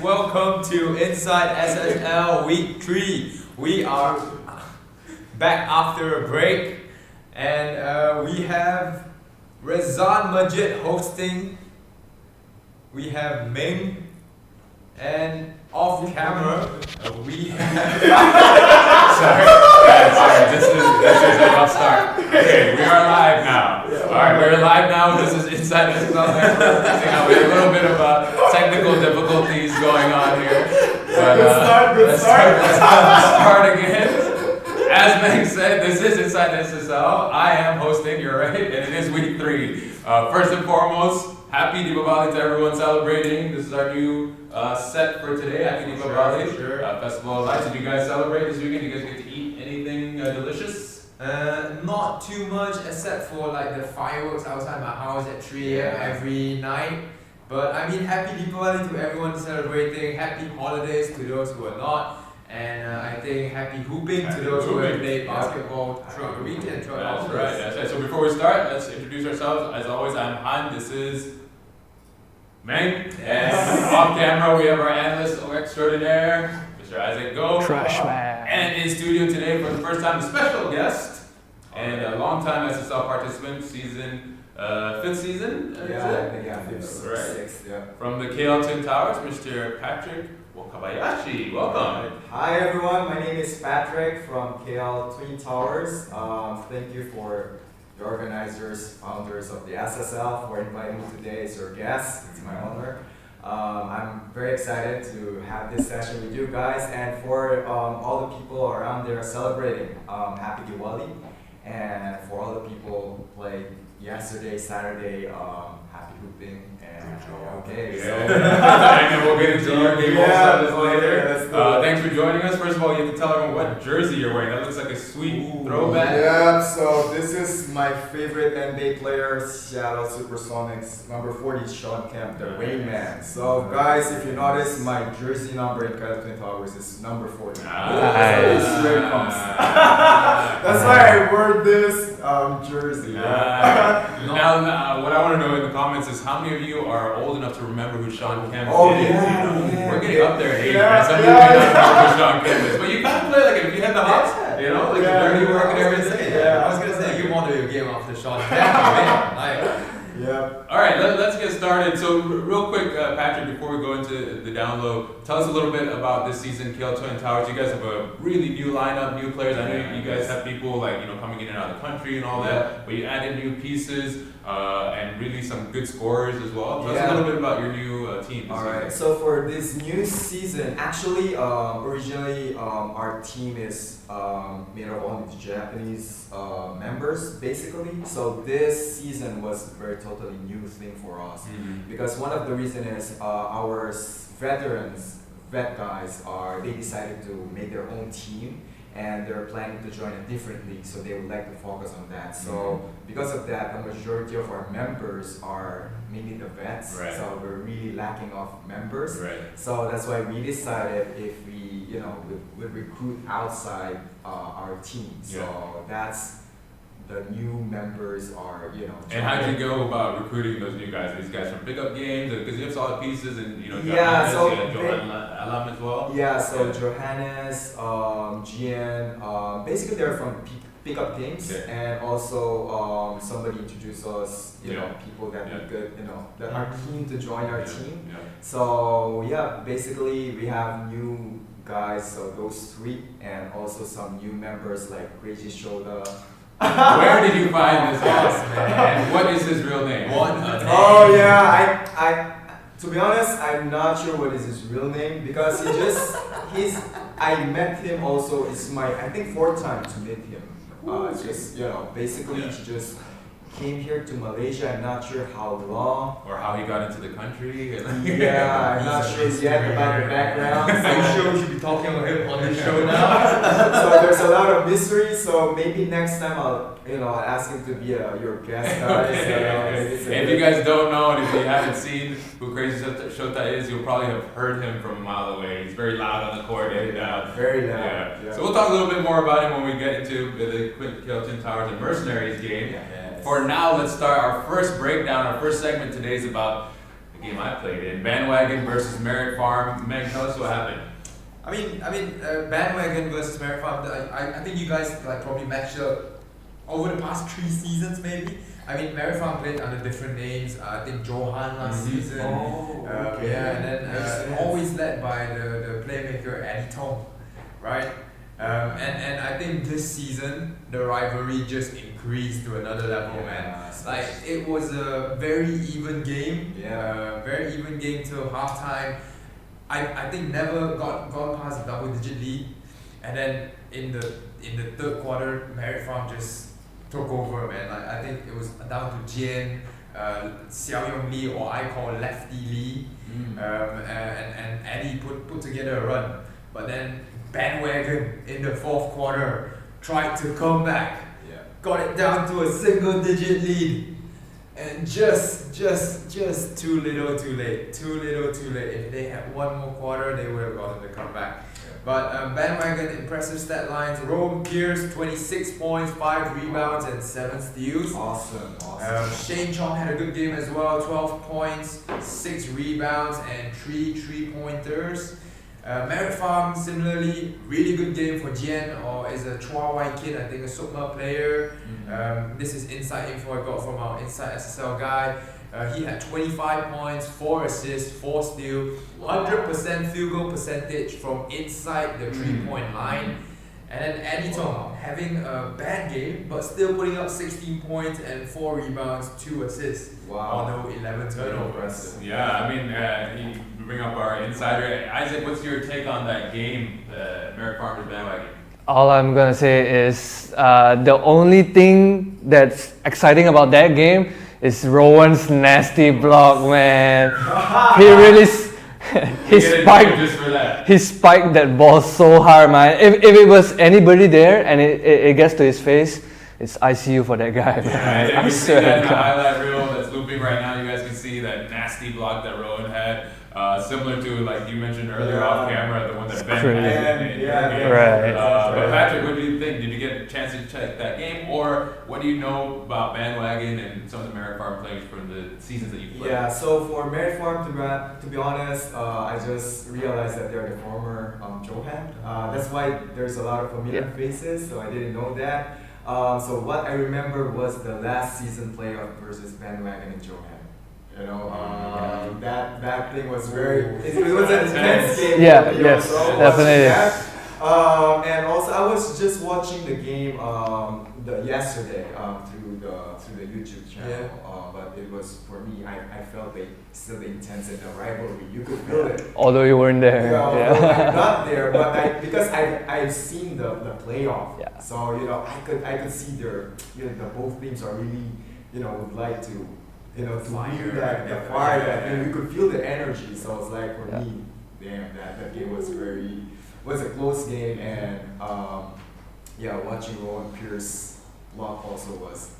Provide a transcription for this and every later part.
welcome to Inside SSL Week 3. We are back after a break and we have Razan Majid hosting, we have Ming, and off camera we have... sorry, this is a rough start. Okay, we are live now. Alright, we're live now. This is Inside SSL. We have a little bit of technical difficulties going on here. But let's start again. As Meg said, this is Inside SSL. I am hosting, you're right, and it is week 3. First and foremost, happy Deepavali to everyone celebrating. This is our new set for today. Happy Deepavali. Sure. Festival of Lights. Did you guys celebrate this weekend? You guys get to eat anything delicious? not too much except for like the fireworks outside my house at 3 a.m. every night. But I mean, happy Deepavali to everyone celebrating, happy holidays to those who are not. And I think happy hooping to those who have played basketball throughout the weekend. That's right. So before we start, let's introduce ourselves. As always, I'm Han. This is Meng. And off camera, we have our analyst extraordinaire, Mr. Isaac Go. Trash man. And in studio today for the first time, a special guest and a long-time SSL participant, fifth season. Fifth, right. sixth, yeah. From the KL Twin Towers, Mr. Patrick Wakabayashi. Welcome. Hi everyone, my name is Patrick from KL Twin Towers. Thank you for the organizers, founders of the SSL for inviting me today as your guest. It's my honor. I'm very excited to have this session with you guys, and for all the people around there celebrating Happy Diwali, and for all the people who played yesterday, Saturday, happy hooping. And then we'll get into your game stuff later. Yeah, thanks for joining us. First of all, you have to tell everyone what jersey you're wearing. That looks like a sweet throwback. Yeah, so this is my favorite NBA player, Seattle Supersonics, number 40, Sean Kemp, the Wayman. So guys, if you notice, my jersey number in KL Twin Towers is number 40. Nice. So here it comes. That's why I wore this jersey. Now, what I want to know in the comments is how many of you are old enough to remember who Sean Kemp is? We're getting up there in age, man. Some people may not remember who Sean Kemp is, but you kind of play like if you had the hops, you know, like the dirty work and everything. I was gonna say you wanted your game after Sean Kemp. Yeah. All right, let's get started. So real quick, Patrick, before we go into the down low, tell us a little bit about this season, KL Twin Towers. You guys have a really new lineup, new players. I know you guys have people like coming in and out of the country and all that, but you added new pieces and really some good scorers as well. Tell us a little bit about your new team. All right. So for this new season, actually, originally our team is made of only Japanese members, basically. So this season was a very totally new thing for us because one of the reasons is our vet guys they decided to make their own team. And they're planning to join a different league, so they would like to focus on that. So because of that, the majority of our members are mainly the vets. Right. So we're really lacking of members. Right. So that's why we decided if we, would recruit outside our team. So that's the new members are, And how did you go about recruiting those new guys? These guys from pickup games, because you have solid pieces, and Yeah, so Alam as well. Yeah, so Johannes, Gian, basically they're from pickup games, and also somebody introduced us, people that we could, that are keen to join our team. Yeah. So basically we have new guys, so those 3, and also some new members like Crazy Shoda. Where did you find this guy, man? What is his real name? Oh yeah, I to be honest, I'm not sure what is his real name because I met him also. It's my, I think, 4th time to meet him. Basically he just came here to Malaysia. I'm not sure how long or how he got into the country. Yeah, I'm not sure yet about the background. I'm sure we should be talking about him on this show now. So there's a lot of mystery. So maybe next time I'll ask him to be your guest. If you guys don't know, and if you haven't seen who Crazy Shota is, you'll probably have heard him from a mile away. He's very loud on the court. Very loud. Yeah. So we'll talk a little bit more about him when we get into the KL Twin Towers and Mercenaries game. For now, let's start our first breakdown. Our first segment today is about the game I played in. Bandwagon versus Merit Farm. Meg, tell us what happened. Bandwagon versus Merit Farm. I think you guys like probably matched up over the past 3 seasons maybe. I mean, Merit Farm played under different names. I think Johan last season. Okay. Yeah, and then always led by the playmaker Eddie Tong, right? And I think this season the rivalry just increased to another level, man. Like it was a very even game. Very even game till halftime. I think never gone past a double-digit lead, and then in the third quarter, Merit Farm just took over, man. Like I think it was down to Jian, Xiao Yong Lee, or I call Lefty Lee, and Eddie put together a run. But then Bandwagon in the fourth quarter tried to come back, got it down to a single-digit lead, and just too little, too late. Too little, too late. If they had one more quarter, they would have gotten the comeback. But Bandwagon, impressive stat lines. Rome Pierce, 26 points, 5 rebounds, and 7 steals. Awesome. Shane Chong had a good game as well, 12 points, 6 rebounds, and 3 3-pointers. Merit Farm, similarly, really good game for Jian, or is a Chua Wai kid, I think a Sukma player. This is inside info I got from our inside SSL guy. He had 25 points, 4 assists, 4 steals, 100% field goal percentage from inside the 3-point line. And then Eddie Tong having a bad game, but still putting up 16 points and 4 rebounds, 2 assists. Although 11 turnovers. Yeah, I mean, you bring up our insider. Isaac, what's your take on that game, Merit Farmers Bandwagon? All I'm gonna say is the only thing that's exciting about that game is Rowan's nasty block, man. He really he spiked that ball so hard, man. If it was anybody there and it gets to his face, it's ICU for that guy, man. I swear that in the highlight reel that's looping right now, you guys can see that nasty block that Rowan had. Similar to, like you mentioned earlier off camera, the one that Ben had in your game. Right. But Patrick, what do you think? Did you get a chance to check that game? Or what do you know about Bandwagon and some of the Merit Farm players from the seasons that you played? Yeah, so for Merit Farm, to be honest, I just realized that they're the former Johan. That's why there's a lot of familiar faces, so I didn't know that. So what I remember was the last season playoff versus Bandwagon and Johan. You know, that thing was very. It was an intense game. Yes, definitely. And also, I was just watching the game yesterday through the YouTube channel. But it was, for me, I felt still the intensity, the rivalry. You could feel it. Although you weren't there. I'm not there, but because I've seen the playoff. So I could see the both teams are really would like to. To feel that fire, and we could feel the energy. So it's like for me, damn, that game was a close game, and watching Rowan Pierce block also was,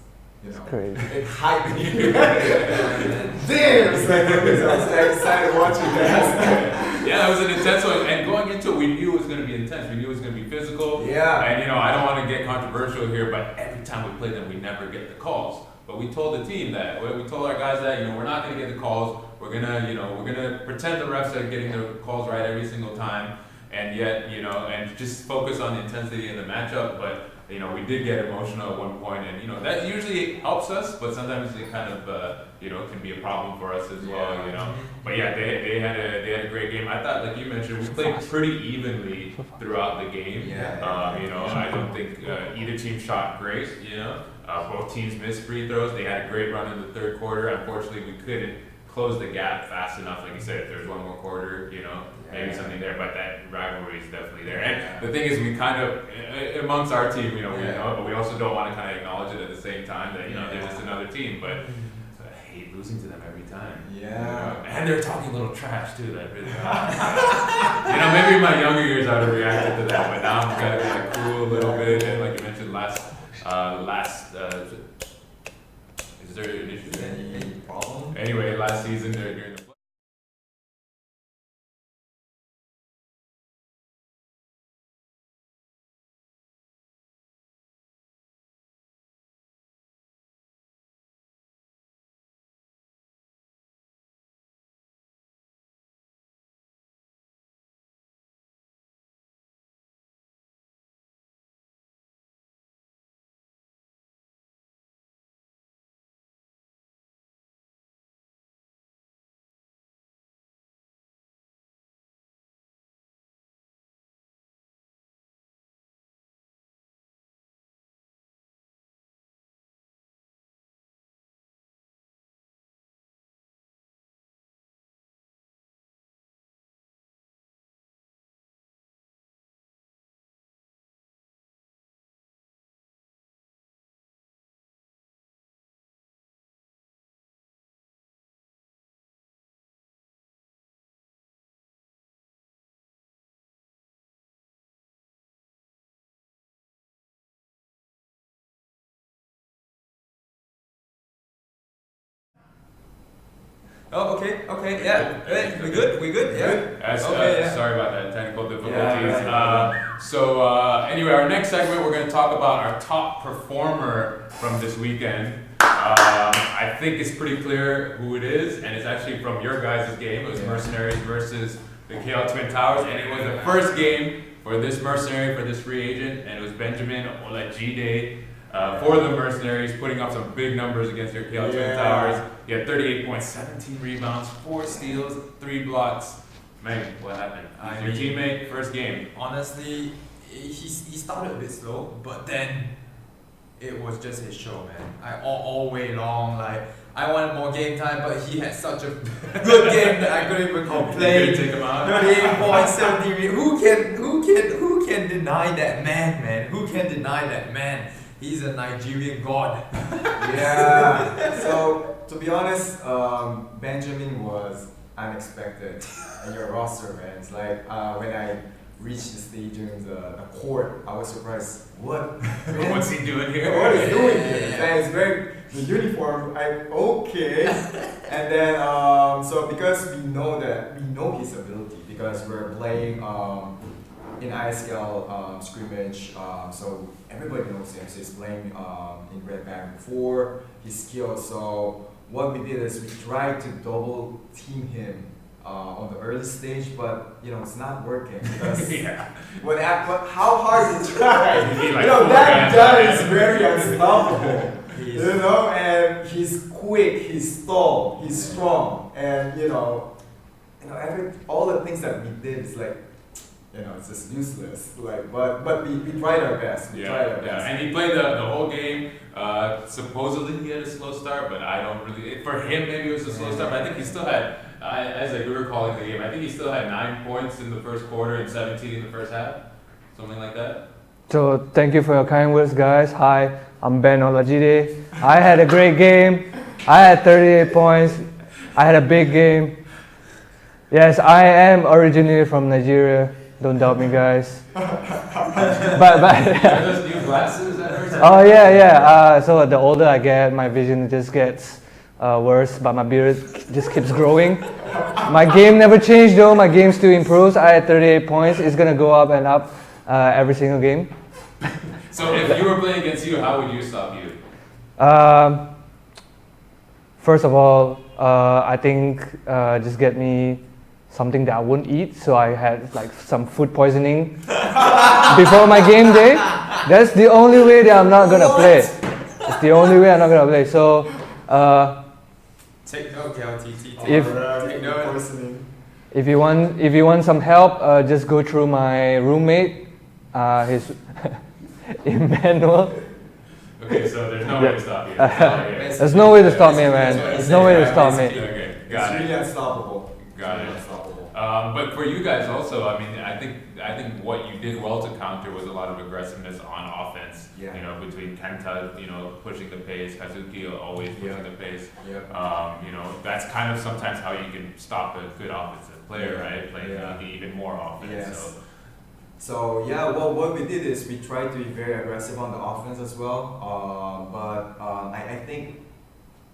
crazy. It hyped me. Damn, it's like I was excited watching that. Yeah, it was an intense one, and going into it, we knew it was going to be intense. We knew it was going to be physical. Yeah. And I don't want to get controversial here, but every time we play them, we never get the calls. But we told the team that, we told our guys that, we're not going to get the calls. We're going to pretend the refs are getting the calls right every single time. And yet, and just focus on the intensity of the matchup. But, we did get emotional at one point, and, that usually helps us, but sometimes it kind of, can be a problem for us as well, But yeah, they had a great game. I thought, like you mentioned, we played pretty evenly throughout the game. I don't think either team shot great, Both teams missed free throws. They had a great run in the third quarter. Unfortunately, we couldn't close the gap fast enough. Like you said, if there's one more quarter, maybe something there. But that rivalry is definitely there. And the thing is, we kind of, amongst our team, we know it, but we also don't want to kind of acknowledge it at the same time that, they're just another team. But I hate losing to them every time. And they're talking a little trash, too. That really maybe in my younger years I would have reacted to that. But now I'm kind of like cool a little bit. And like you mentioned, is there an issue? Any problem? Anyway, last season during the Oh, okay, yeah. We good, yeah. Sorry about that, technical difficulties. Anyway, our next segment, we're going to talk about our top performer from this weekend. I think it's pretty clear who it is, and it's actually from your guys' game. It was Mercenaries versus the KL Twin Towers, and it was the first game for this Mercenary, for this free agent, and it was Benjamin Olajide for the Mercenaries, putting up some big numbers against your KL Twin Towers. He had 38 points, 17 rebounds, 4 steals, 3 blocks. Man, what happened? Your teammate, first game. Honestly, he started a bit slow, but then it was just his show, man. All way long, like I wanted more game time, but he had such a good game that I couldn't even complain. You take him out. 38 points, 17. Who can deny that man? Who can deny that man? He's a Nigerian god. Yeah. So to be honest, Benjamin was unexpected in your roster, man. It's like when I reached the stage in the court, I was surprised. What's he doing here? What is he doing here? And it's very the uniform. Okay. And then so because we know his ability because we're playing in ISL scrimmage, so everybody knows him. So he's playing in Red Band before his skills. So what we did is we tried to double team him on the early stage, but it's not working because but how hard he tried. That guy is very unstoppable. And he's quick, he's tall, he's strong, and all the things that we did is like. It's just useless. But we tried our best. And he played the whole game. Supposedly he had a slow start, but I don't really. For him, maybe it was a slow start. But I think he still had, as we were calling the game, I think he still had 9 points in the first quarter and 17 in the first half, something like that. So thank you for your kind words, guys. Hi, I'm Ben Olajide. I had a great game. I had 38 points. I had a big game. Yes, I am originally from Nigeria. Don't doubt me, guys. but Are those new glasses? Oh yeah. So the older I get, my vision just gets worse, but my beard just keeps growing. My game never changed though. My game still improves. I had 38 points. It's gonna go up and up every single game. So if you were playing against you, how would you stop you? First of all, I think just get me something that I wouldn't eat, so I had like some food poisoning before my game day. That's the only way that I'm not gonna play. It's the only way I'm not gonna play. So take note, KLTT. Take note. If you want some help, just go through my roommate, his Emmanuel. Okay, so there's no way to stop you. There's no way to stop me, man. There's no way to stop me. Okay, got it's it. really unstoppable. Got it. But for you guys also, I mean, I think what you did well to counter was a lot of aggressiveness on offense. Yeah. Between Kenta, pushing the pace, Kazuki always pushing the pace. That's kind of sometimes how you can stop a good offensive player, right? Playing even more offense. Yes. So what we did is we tried to be very aggressive on the offense as well.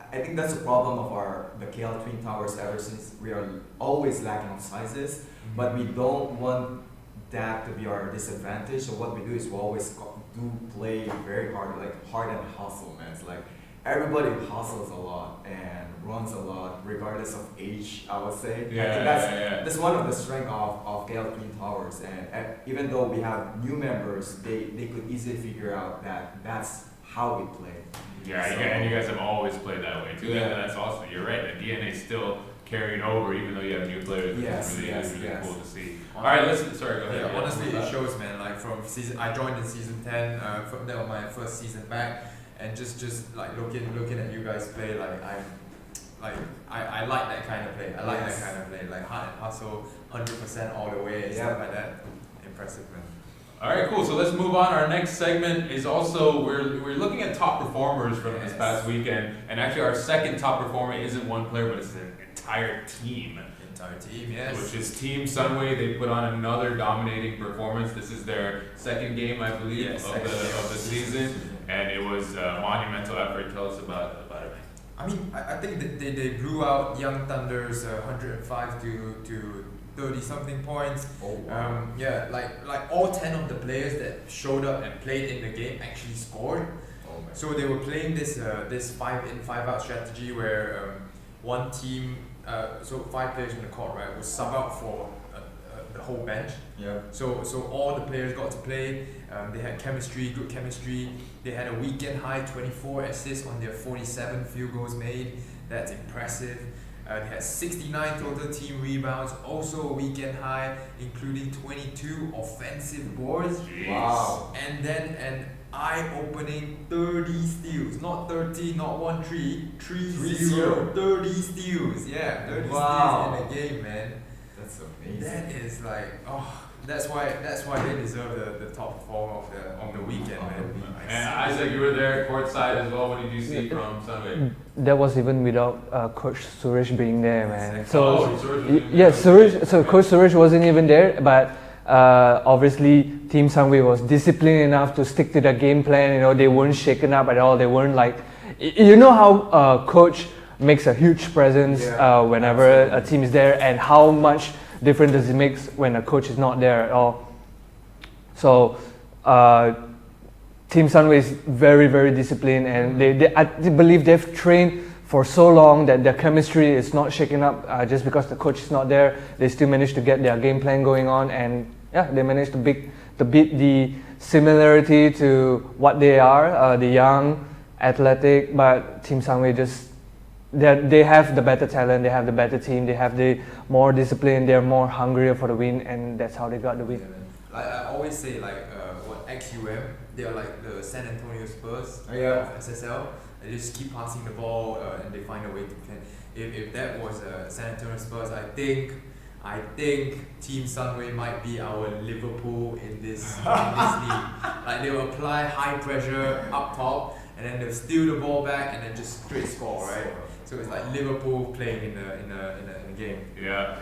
I think that's a problem of the KL Twin Towers ever since we are always lacking of sizes, but we don't want that to be our disadvantage. So what we do is we always do play very hard, like hard and hustle, man. It's like everybody hustles a lot and runs a lot, regardless of age, I would say. I think that's one of the strengths of KL Twin Towers. And even though we have new members, they could easily figure out that that's how we play. And you guys have always played that way too. And that's awesome. You're right. The DNA is still carrying over, even though you have new players. It's really cool to see. All right, sorry, go ahead. Honestly, it shows, man. Like from I joined in season 10. From that was my first season back, and just like looking at you guys play, I like that kind of play. I like that kind of play, like hard and hustle, 100% all the way, and stuff like that. Impressive, man. All right, cool. So let's move on. Our next segment is also we're looking at top performers from this past weekend, and actually our second top performer isn't one player, but it's an entire team. Yes. Which is Team Sunway. They put on another dominating performance. This is their second game, I believe, of the season, and it was a monumental effort. Tell us about it, man. I mean, I think that they blew out Young Thunder's 105 to 30 something points. Oh, wow. Yeah, like all 10 of the players that showed up and played in the game actually scored. Oh, man. So they were playing this 5-in 5-out strategy where one team, so 5 players on the court, right, would sub out for the whole bench. Yeah. So all the players got to play. They had chemistry, good chemistry. They had a weekend high 24 assists on their 47 field goals made. That's impressive. They had 69 total team rebounds, also a weekend high, including 22 offensive boards. Wow. And then an eye-opening 30 steals, not 30, not 1 3, 3-0, 30 steals. Yeah, 30 Wow. steals in a game, man. That's amazing. That is like, that's why they deserve the top performer of the weekend, man. And Isaac, you were there courtside as well. What did you see from Sunway? That was even without Coach Suresh being there, man. So Suresh yes, Coach Suresh wasn't even there, but obviously Team Sunway was disciplined enough to stick to the game plan. You know, they weren't shaken up at all. They weren't like, you know how Coach makes a huge presence whenever a team is there, and how much difference does it make when a coach is not there at all. So Team Sunway is very, very disciplined, and I believe they've trained for so long that their chemistry is not shaken up just because the coach is not there. They still managed to get their game plan going on, and yeah, they managed to beat the similarity to what they are, the young, athletic, but Team Sunway just, they have the better talent, they have the better team, they have the more discipline, they're more hungrier for the win, and that's how they got the win. Like I always say, like XUM, they are like the San Antonio Spurs of SSL. They just keep passing the ball and they find a way to defend. If that was San Antonio Spurs, I think Team Sunway might be our Liverpool in this league. Like they will apply high pressure up top, and then they'll steal the ball back and then just straight score, right? So it's like Liverpool playing in the game. Yeah,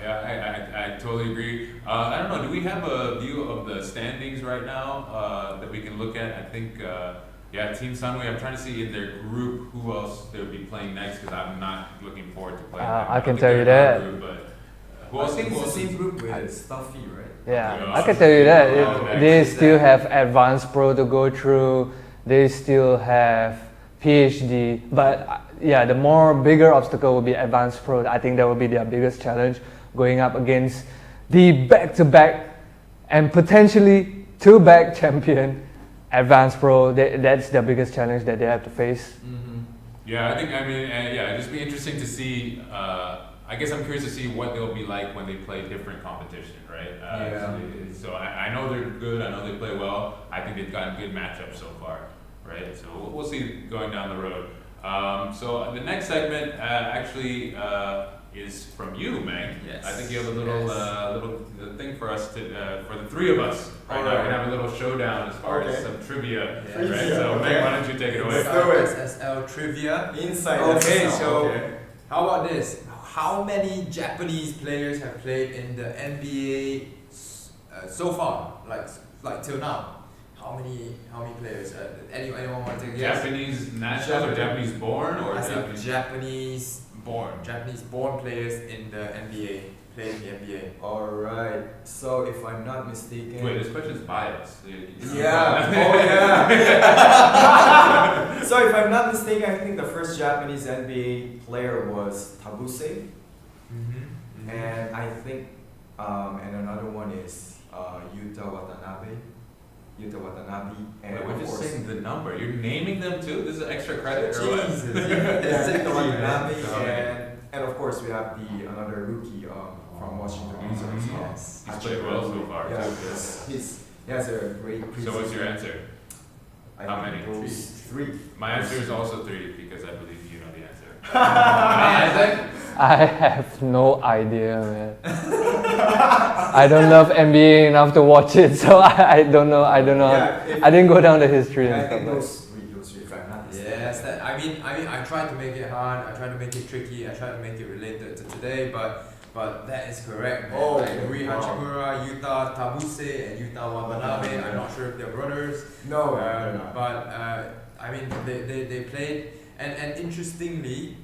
I totally agree. I don't know, do we have a view of the standings right now that we can look at? I think, Team Sunway, I'm trying to see in their group who else they'll be playing next, because I'm not looking forward to playing them. I can tell you that. Group, but who I else? think it's the same group with Stuffy, right? Yeah, I can tell you that. Yeah. They still have Advanced Pro to go through. They still have PhD, but yeah, the more bigger obstacle will be Advanced Pro. I think that will be their biggest challenge, going up against the back-to-back and potentially two-back champion Advanced Pro. That's their biggest challenge that they have to face. Mm-hmm. Yeah, it'd just be interesting to see. I guess I'm curious to see what they'll be like when they play different competition, right? So I know they're good. I know they play well. I think they've gotten good matchups so far, right? So we'll see going down the road. So the next segment is from you, Meg. Yes. I think you have a little thing for us for the three of us. Right now, we're gonna have a little showdown as far as some trivia. Yeah. Right? So Meg, why don't you take it away? Let's do it. SSL trivia. Inside Okay, SSL, so okay. how about this? How many Japanese players have played in the NBA so far? Like till now? How many players? Anyone want to take a guess? Japanese national or Japanese born or I think Japanese? Japanese born players in the NBA, play in the NBA. Alright, so if I'm not mistaken. Wait, this question's biased. Yeah, So if I'm not mistaken, I think the first Japanese NBA player was Tabuse. Mm-hmm. And I think, and another one is Yuta Watanabe. And We're of just course, saying the number. You're naming them too? This is extra credit or what? Jesus. Yuta Watanabe, Okay. and of course we have another rookie from Washington Wizards. Yes. He's played well so far. Yeah, too. he has a great So preseason. what's your answer? I How think many? those three. My answer is also 3 because I believe you know the answer. Isaac? I have no idea, man. I don't love NBA enough to watch it, so I don't know. I didn't go down the history and I stuff. think Like. those three, if I'm not mistaken. Yes, I mean, I tried to make it hard. I tried to make it tricky. I tried to make it related to today, but that is correct, man. Oh, like Rui wow. Hachimura, Yuta Tabuse, and Yuta Watanabe. I'm not sure if they're brothers. No, they're not. But I mean, they played And interestingly,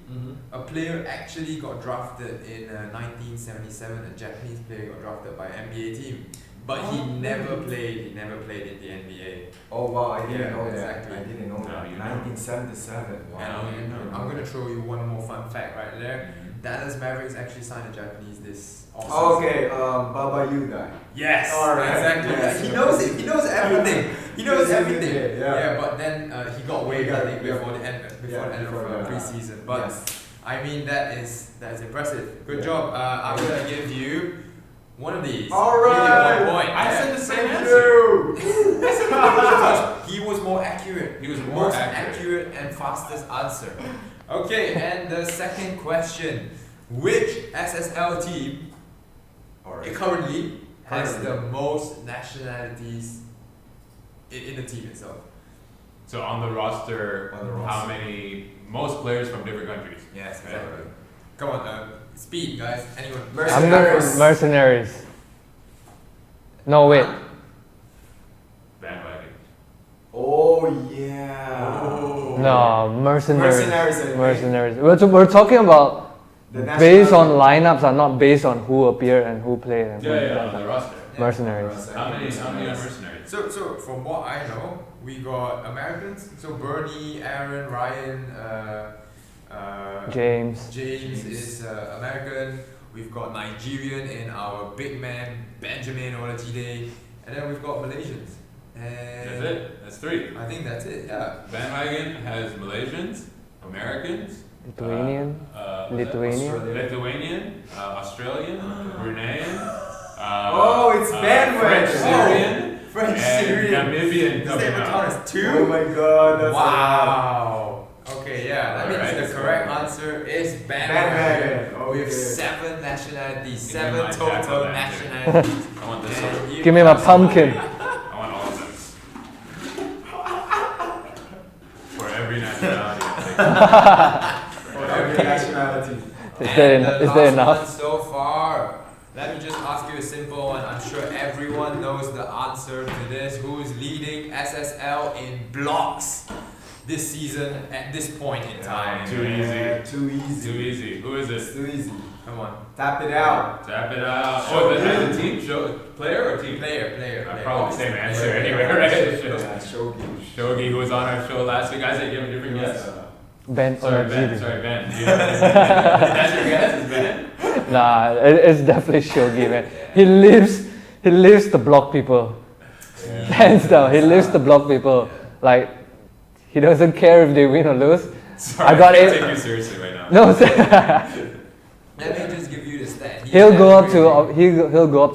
a player actually got drafted in 1977. A Japanese player got drafted by an NBA team, but he never played. He never played in the NBA. Oh wow, I didn't know exactly. that. I didn't know No, that. you know. 1977. Wow. And I'm gonna throw you one more fun fact right there. Dallas Mavericks actually signed a Japanese this offseason. Okay, Baba Yuga. Yes, Alright, exactly. yes. He knows it. He knows everything. He knows Yes, everything. yeah. But then he got waived I think before the end of preseason. But Yes. I mean that is impressive. Good job. I'm gonna give you one of these. Alright. Give you 1 point. I said the same Thank answer. you. He was more accurate. He was more most accurate. and fastest answer. Okay, and the second question: which SSL team currently has the most nationalities in the team itself? So on the roster, how many, most players from different countries? Yes, exactly. Come on, speed, guys. Anyone? I'm the mercenaries. No, wait. Bandwagon. Oh yeah. Oh. No, mercenaries. Mercenaries. Mercenaries. We're talking about The based on nationality. lineups, are not based on who appeared and who played. And who On the roster. Mercenaries. How many are mercenaries? So from what I know, we got Americans. So Bernie, Aaron, Ryan, James. James is American. We've got Nigerian in our big man Benjamin Olajide, and then we've got Malaysians. And That's it. That's three. I think that's it. Yeah. Bandwagon has Malaysians, Americans, Lithuanian. Lithuanian, Australian, Bruneian. Oh, it's bandwagon. French Syrian. French and Syrian. Namibian. Does that even count as two? Oh my god, that's Wow. Okay, yeah. That Alright. means the correct answer is Bandwagon. bandwagon. We have Okay. 7 nationalities, Give me 7 my total jackal answer. nationalities. I want this And one. you Give me my guys- pumpkin. I want all of them. For every nationality. For every nationality. Is there, And the is there last enough? one so far. Let me just ask you a simple one. I'm sure everyone knows the answer to this. Who is leading SSL in blocks this season at this point in time? Too easy. Too easy. Too easy. Who is It's it? too easy. Come on. Tap it out. Tap it out. Oh, the team? Player or team? Player. Probably the same answer Player. anyway, right? Yeah, Shogi. Shogi, who was on our show last week. Isaac, you have a different guess? Ben Sorry, Ben. Olajide. Sorry, Ben. That's your guess, is Ben? Nah, it's definitely Shogi, man. He lives to block people. Hands down, he lives to block people. Like, he doesn't care if they win or lose. Sorry, I got can't it. take you seriously right now. No, Let me just give you the stat. he'll go up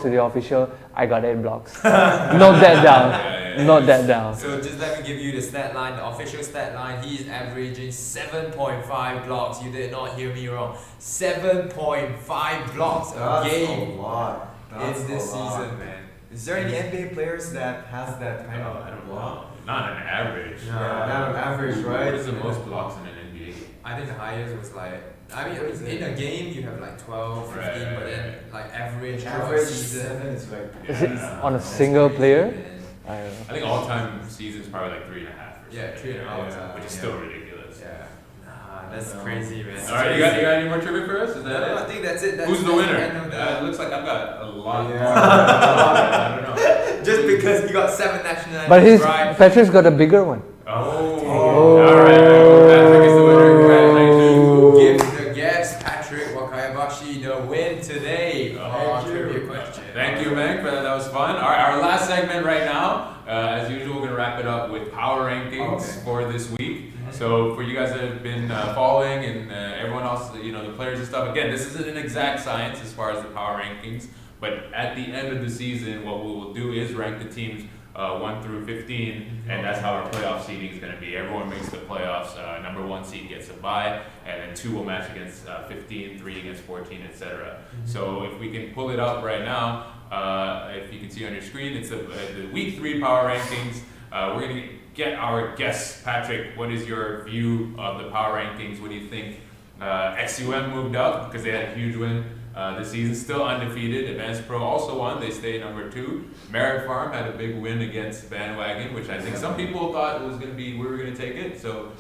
to the official. I got 8 blocks. Note that down. Note that down. So just let me give you the stat line, the official stat line. He's averaging 7.5 blocks. You did not hear me wrong. 7.5 blocks a That's game a lot. That's in this a lot. season, man. Is there any NBA players that has that I kind don't, of I don't block? know. Not an average. No. Yeah, not on average, right? What is the most blocks in an NBA? I think the highest was like, in a game you have like 12, 15, Right, but then right. like average throughout Average season. 7 is like. Is it Yeah. on a single player? Man. I don't know. I think all-time season's probably like 3.5 or Yeah, something. 3.5. Which is Yeah. still ridiculous. Yeah. Nah, that's No. crazy, man. All right, you got any more trivia for us? Is that No, I it? think that's it. Who's the that's winner? end of the- It looks like I've got a lot. Yeah. More. I don't know. Just because you got 7 nationalities, But right? Patrick's got a bigger one. Oh. Oh. All right. Patrick is the winner. Congratulations. Give the guest Patrick Wakayabashi the win today. Thank Trivia question. Thank you, Meg, for that. That was fun. All right, our last segment right now. As usual, we're going to wrap it up with power rankings for this week. So for you guys that have been following and everyone else, the players and stuff, again, this isn't an exact science as far as the power rankings, but at the end of the season, what we will do is rank the teams 1 through 15, and that's how our playoff seeding is going to be. Everyone makes the playoffs. Number 1 seed gets a bye, and then 2 will match against 15, 3 against 14, etc. So if we can pull it up right now, if you can see on your screen, it's the week 3 power rankings. We're going to get our guests. Patrick, what is your view of the power rankings? What do you think? XUM moved up because they had a huge win. this season, still undefeated. Advanced Pro also won. They stay number 2. Merit Farm had a big win against Bandwagon, which I think some people thought was going to be, we were going to take it. So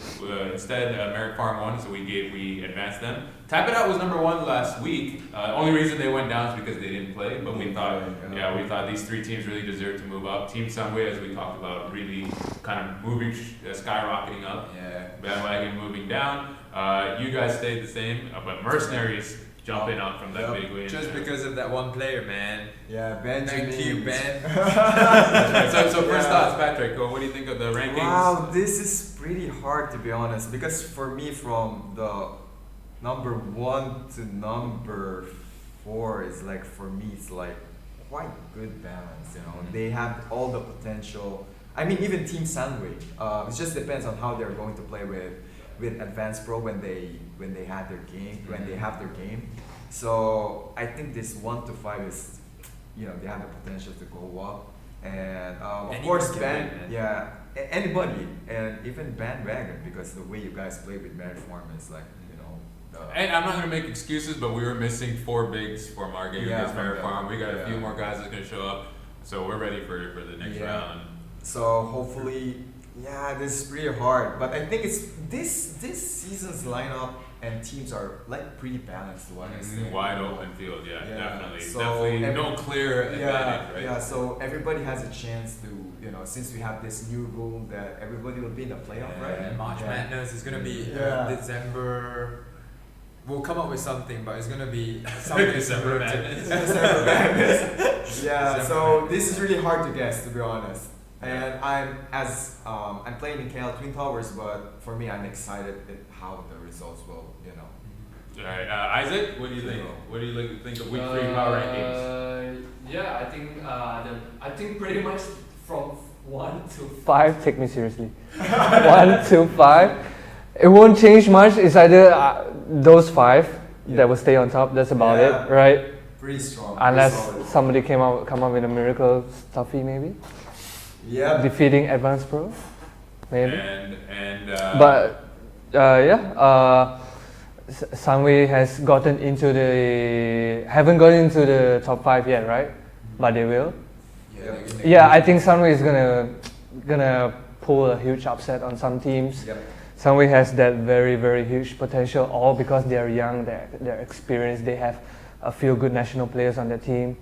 instead, Merit Farm won, so we advanced them. Tap It Out was number 1 last week. Only reason they went down is because they didn't play, but we thought these 3 teams really deserved to move up. Team Sunway, as we talked about, really kind of moving, skyrocketing up. Yeah. Bandwagon moving down. You guys stayed the same, but Mercenaries jumping up from that big win. Just because of that one player, man. Yeah, Benjamin. Thank you, Ben. So first thoughts, Patrick. What do you think of the rankings? Wow, this is pretty hard to be honest, because for me, from the number 1 to number 4 is like, for me, it's like quite good balance. You know, they have all the potential. I mean, even Team Sunway. It just depends on how they're going to play with Advanced Pro when they have their game. So I think this 1 to 5 is, you know, they have the potential to go up. And of course, anybody, and even Bandwagon, because the way you guys play with Merit Farm is like, you know. And I'm not going to make excuses, but we were missing 4 bigs from our game against Merit Farm. We got a few more guys that's going to show up, so we're ready for the next round. So hopefully, this is pretty hard, but I think it's this season's lineup and teams are like pretty balanced. Wide open field, definitely. So definitely no clear advantage, right? Yeah, so everybody has a chance to, you know, since we have this new rule that everybody will be in the playoff, right? And March Madness is gonna be December. We'll come up with something, but it's gonna be something December similar to Madness. December Madness. So this is really hard to guess, to be honest. And I'm playing in KL Twin Towers, but for me, I'm excited at how the results will, you know. All right, Isaac, what do you think? What do you think of week 3 power rankings? Yeah, I think pretty much from 1 to 5. Take me seriously. 1 to 5. It won't change much. It's either those 5 that will stay on top. That's about it, right? Pretty strong. Unless somebody come up with a miracle stuffy, maybe. Yeah. Defeating Advanced Pro, maybe. Sunway has haven't gotten into the top 5 yet, right? But they will. Yeah, I think Sunway is gonna pull a huge upset on some teams. Yep. Sunway has that very, very huge potential, all because they're young, they're experienced, they have a few good national players on their team.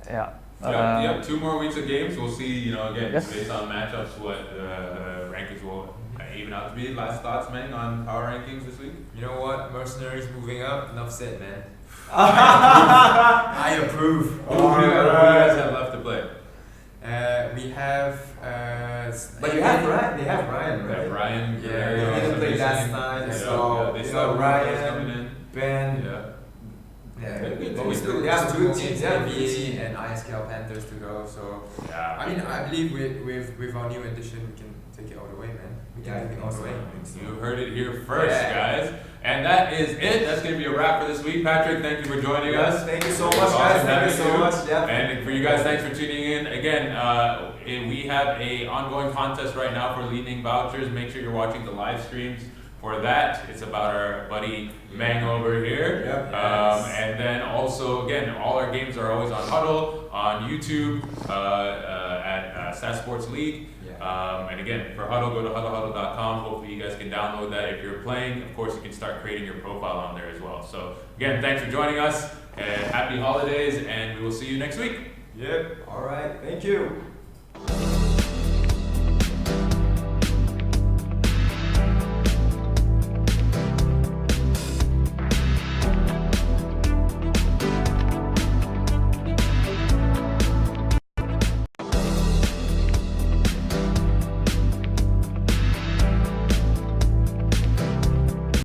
Yeah. 2 more weeks of games. We'll see, you know, again, based on matchups, what the rankings will even out to be. Last thoughts, man, on power rankings this week? You know what? Mercenaries moving up. Enough said, man. I approve. Who do you guys have left to play? We have. But you have Ryan. They have Ryan, right? Ryan. Yeah, He didn't play last night, so they you still know, Ryan, Ben. But we still have two good teams, teams, yeah. NBA and ISKL Panthers to go. So I mean, I believe with our new addition, we can take it all the way, man. We can take it all the way. You heard it here first, guys. And that is it. That's going to be a wrap for this week. Patrick, thank you for joining us. Thank you so much, guys. Thank you so much. Yeah. And for you guys, thanks for tuning in. Again, we have a ongoing contest right now for leading vouchers. Make sure you're watching the live streams for that. It's about our buddy Mang over here. Yep. And then also, again, all our games are always on Huddle, on YouTube, at StatSports League. And again, for Huddle, go to huddlehuddle.com. Hopefully you guys can download that. If you're playing, of course, you can start creating your profile on there as well. So again, thanks for joining us, and happy holidays, and we will see you next week. Yep. All right. Thank you.